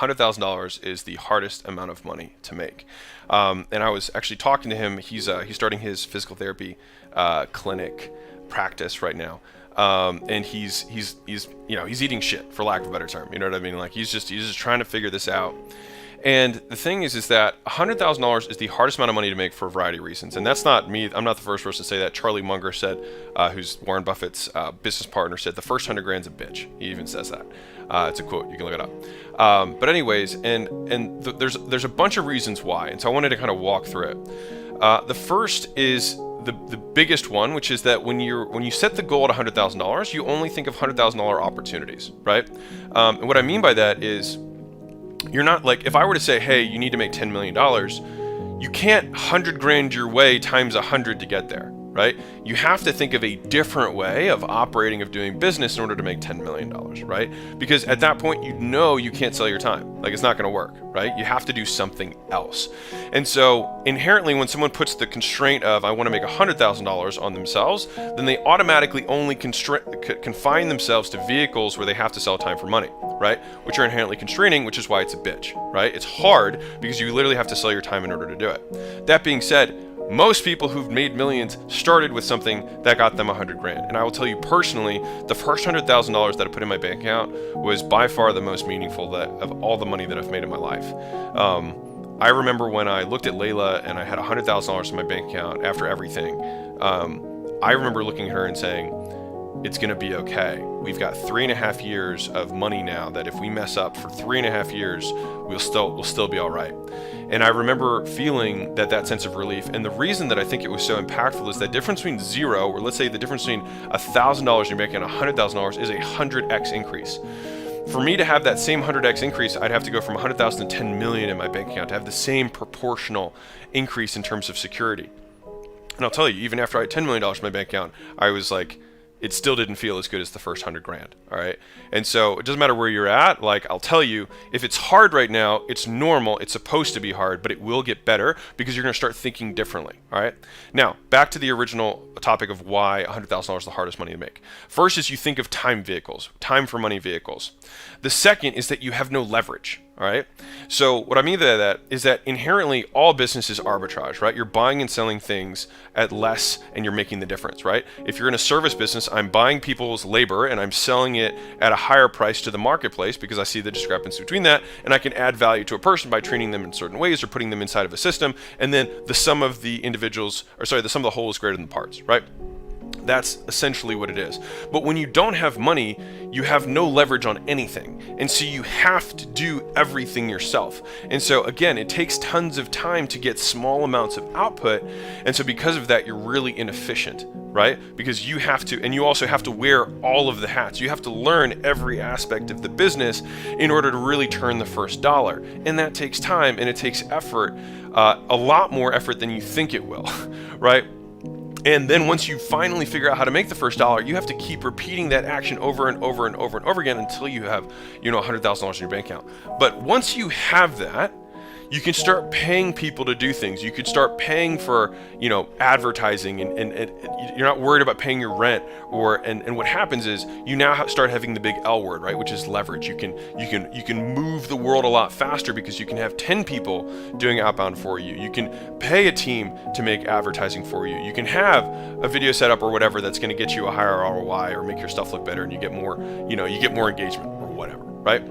$100,000 is the hardest amount of money to make. And I was actually talking to him. He's starting his physical therapy clinic practice right now. And he's eating shit, for lack of a better term. You know what I mean? Like he's just trying to figure this out. And the thing is that $100,000 is the hardest amount of money to make for a variety of reasons. And that's not me. I'm not the first person to say that. Charlie Munger said, who's Warren Buffett's business partner, said the first 100 grand's a bitch. He even says that. It's a quote. You can look it up. But anyways, there's a bunch of reasons why. And so I wanted to kind of walk through it. The first is the biggest one, which is that when you set the goal at $100,000, you only think of $100,000 opportunities, right? And what I mean by that is, you're not like, if I were to say, hey, you need to make $10 million, you can't 100 grand your way times 100 to get there, right? You have to think of a different way of operating, of doing business in order to make $10 million, right? Because at that point, you can't sell your time. Like, it's not going to work, right? You have to do something else. And so inherently, when someone puts the constraint of, I want to make $100,000 on themselves, then they automatically only confine themselves to vehicles where they have to sell time for money, right? Which are inherently constraining, which is why it's a bitch, right? It's hard because you literally have to sell your time in order to do it. That being said, most people who've made millions started with something that got them 100 grand. And I will tell you personally, the first $100,000 that I put in my bank account was by far the most meaningful of all the money that I've made in my life. I remember when I looked at Layla and I had $100,000 in my bank account after everything. I remember looking at her and saying, it's going to be okay. We've got 3.5 years of money now that if we mess up for 3.5 years, we'll still be all right. And I remember feeling that sense of relief. And the reason that I think it was so impactful is that difference between zero, or let's say the difference between $1,000 you're making and $100,000 is a 100x increase. For me to have that same 100x increase, I'd have to go from 100,000 to 10 million in my bank account to have the same proportional increase in terms of security. And I'll tell you, even after I had $10 million in my bank account, I was like, it still didn't feel as good as the first 100 grand. All right. And so it doesn't matter where you're at. Like, I'll tell you, if it's hard right now, it's normal. It's supposed to be hard, but it will get better because you're going to start thinking differently. All right. Now, back to the original topic of why $100,000 is the hardest money to make. First is you think of time vehicles, time for money vehicles. The second is that you have no leverage. All right. So what I mean by that is that inherently all business is arbitrage, right? You're buying and selling things at less and you're making the difference, right? If you're in a service business, I'm buying people's labor and I'm selling it at a higher price to the marketplace because I see the discrepancy between that, and I can add value to a person by treating them in certain ways or putting them inside of a system, and then the sum of the whole is greater than the parts, right? That's essentially what it is. But when you don't have money, you have no leverage on anything. And so you have to do everything yourself. And so again, it takes tons of time to get small amounts of output. And so because of that, you're really inefficient, right? Because you have to, and you also have to wear all of the hats. You have to learn every aspect of the business in order to really turn the first dollar. And that takes time and it takes effort, a lot more effort than you think it will, right? And then once you finally figure out how to make the first dollar, you have to keep repeating that action over and over and over and over again until you have, $100,000 in your bank account. But once you have that, you can start paying people to do things. You could start paying for, advertising, and you're not worried about paying your rent. And what happens is you now start having the big L word, right? Which is leverage. You can move the world a lot faster because you can have 10 people doing outbound for you. You can pay a team to make advertising for you. You can have a video setup or whatever that's going to get you a higher ROI or make your stuff look better, and you get more engagement or whatever, right?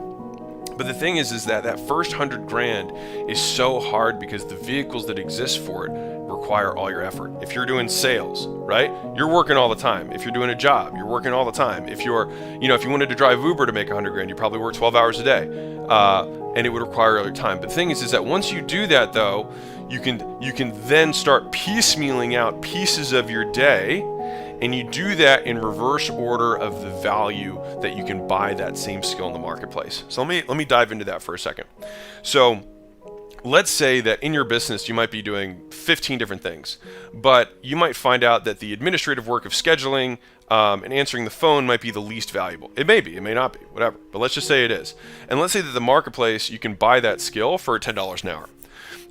But the thing is that first 100 grand is so hard because the vehicles that exist for it require all your effort. If you're doing sales, right, you're working all the time. If you're doing a job, you're working all the time. If if you wanted to drive Uber to make 100 grand, you probably work 12 hours a day, and it would require all your time. But the thing is that once you do that, though, you can then start piecemealing out pieces of your day. And you do that in reverse order of the value that you can buy that same skill in the marketplace. So let me dive into that for a second. So let's say that in your business, you might be doing 15 different things, but you might find out that the administrative work of scheduling and answering the phone might be the least valuable. It may be, it may not be, whatever, but let's just say it is. And let's say that the marketplace, you can buy that skill for $10 an hour.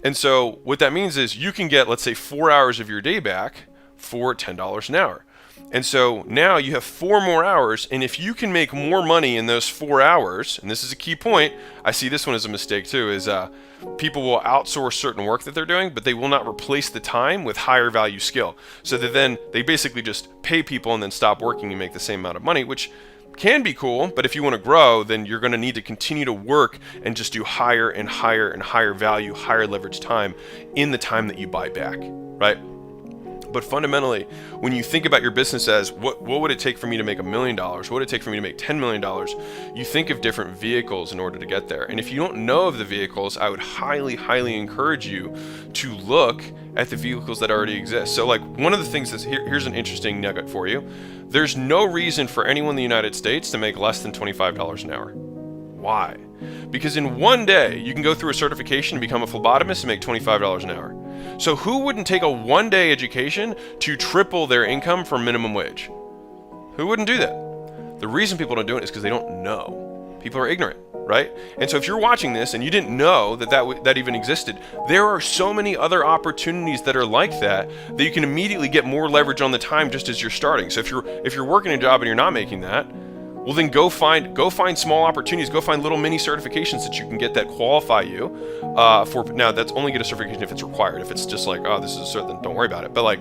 And so what that means is you can get, let's say, 4 hours of your day back for $10 an hour. And so now you have 4 more hours, and if you can make more money in those 4 hours, and this is a key point, I see this one as a mistake too, is people will outsource certain work that they're doing, but they will not replace the time with higher value skill. So that then they basically just pay people and then stop working and make the same amount of money, which can be cool, but if you want to grow, then you're going to need to continue to work and just do higher and higher and higher value, higher leverage time in the time that you buy back, right? But fundamentally, when you think about your business as what would it take for me to make $1 million? What would it take for me to make $10 million? You think of different vehicles in order to get there. And if you don't know of the vehicles, I would highly, highly encourage you to look at the vehicles that already exist. So like one of the things that's here's an interesting nugget for you. There's no reason for anyone in the United States to make less than $25 an hour. Why? Because in one day, you can go through a certification and become a phlebotomist and make $25 an hour. So who wouldn't take a one-day education to triple their income from minimum wage? Who wouldn't do that? The reason people don't do it is because they don't know. People are ignorant, right? And so if you're watching this and you didn't know that even existed, there are so many other opportunities that are like that you can immediately get more leverage on the time just as you're starting. So if you're working a job and you're not making that, well then go find small opportunities, go find little mini certifications that you can get that qualify you for. Now that's only get a certification if it's required. If it's just like, oh, this is a cert, then don't worry about it. But like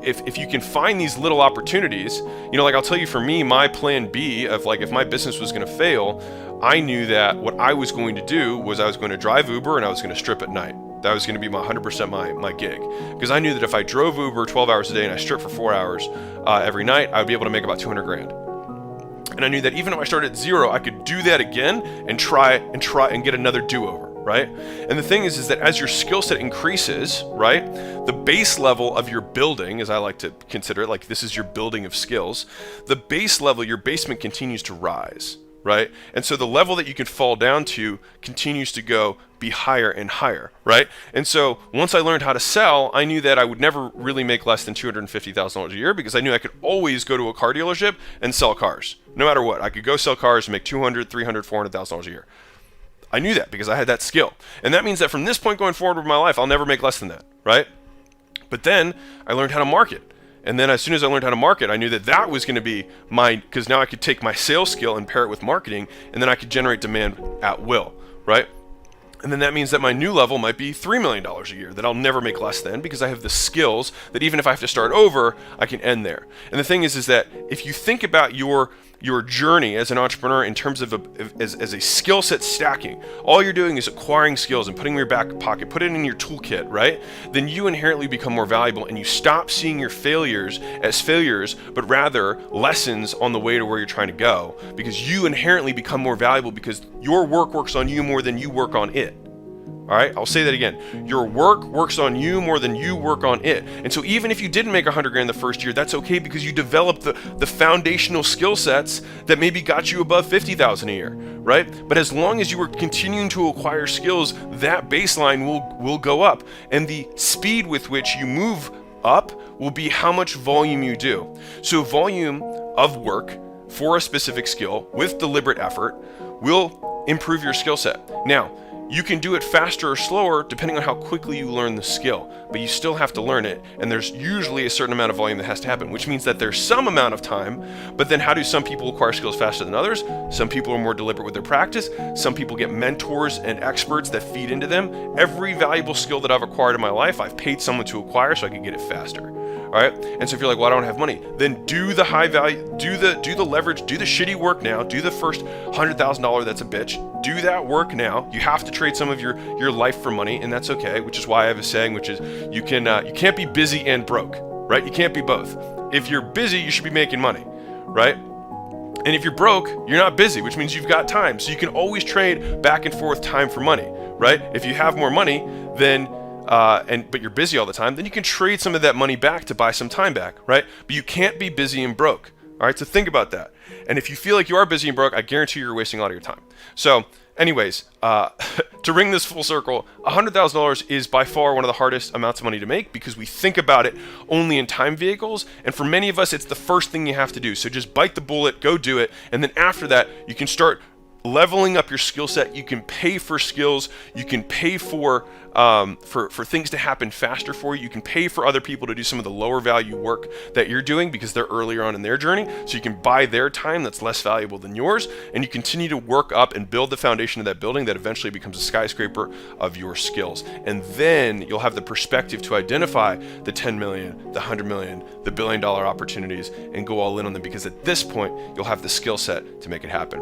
if you can find these little opportunities, like I'll tell you, for me, my plan B of like if my business was going to fail, I knew that what I was going to do was I was going to drive Uber and I was going to strip at night. That was going to be 100% my gig, because I knew that if I drove Uber 12 hours a day and I stripped for 4 hours every night, I would be able to make about 200 grand. And I knew that even if I started at zero, I could do that again and try and get another do-over, right? And the thing is that as your skill set increases, right, the base level of your building, as I like to consider it, like this is your building of skills, the base level, your basement continues to rise, right? And so the level that you can fall down to continues to be higher and higher, right? And so once I learned how to sell, I knew that I would never really make less than $250,000 a year, because I knew I could always go to a car dealership and sell cars. No matter what, I could go sell cars and make $200,000, $300,000, $400,000 a year. I knew that because I had that skill. And that means that from this point going forward with my life, I'll never make less than that, right? But then I learned how to market. And then as soon as I learned how to market, I knew that was going to be because now I could take my sales skill and pair it with marketing, and then I could generate demand at will, right? And then that means that my new level might be $3 million a year that I'll never make less than, because I have the skills that even if I have to start over, I can end there. And the thing is that if you think about your journey as an entrepreneur in terms of as a skill set stacking, all you're doing is acquiring skills and putting them in your back pocket, put it in your toolkit, right? Then you inherently become more valuable, and you stop seeing your failures as failures, but rather lessons on the way to where you're trying to go, because you inherently become more valuable because your work works on you more than you work on it. All right, I'll say that again. Your work works on you more than you work on it. And so even if you didn't make 100 grand the first year, that's okay, because you developed the foundational skill sets that maybe got you above 50,000 a year, right? But as long as you were continuing to acquire skills, that baseline will go up. And the speed with which you move up will be how much volume you do. So volume of work for a specific skill with deliberate effort will improve your skill set. Now, you can do it faster or slower depending on how quickly you learn the skill, but you still have to learn it, and there's usually a certain amount of volume that has to happen, which means that there's some amount of time. But then how do some people acquire skills faster than others? Some people are more deliberate with their practice. Some people get mentors and experts that feed into them. Every valuable skill that I've acquired in my life, I've paid someone to acquire so I can get it faster. All right. And so if you're like, well, I don't have money, then do the high value, do the leverage, do the shitty work now, do the first $100,000 that's a bitch. Do that work now. You have to trade some of your life for money, and that's okay, which is why I have a saying, which is you can't be busy and broke, right? You can't be both. If you're busy, you should be making money, right? And if you're broke, you're not busy, which means you've got time. So you can always trade back and forth time for money, right? If you have more money, then but you're busy all the time, then you can trade some of that money back to buy some time back, right? But you can't be busy and broke. All right, so think about that. And if you feel like you are busy and broke, I guarantee you're wasting a lot of your time. So anyways, to bring this full circle, $100,000 is by far one of the hardest amounts of money to make, because we think about it only in time vehicles. And for many of us, it's the first thing you have to do. So just bite the bullet, go do it. And then after that, you can start leveling up your skill set, you can pay for skills, you can pay for things to happen faster for you. You can pay for other people to do some of the lower value work that you're doing because they're earlier on in their journey. So you can buy their time that's less valuable than yours, and you continue to work up and build the foundation of that building that eventually becomes a skyscraper of your skills. And then you'll have the perspective to identify the 10 million, the 100 million, the $1 billion opportunities and go all in on them, because at this point you'll have the skill set to make it happen.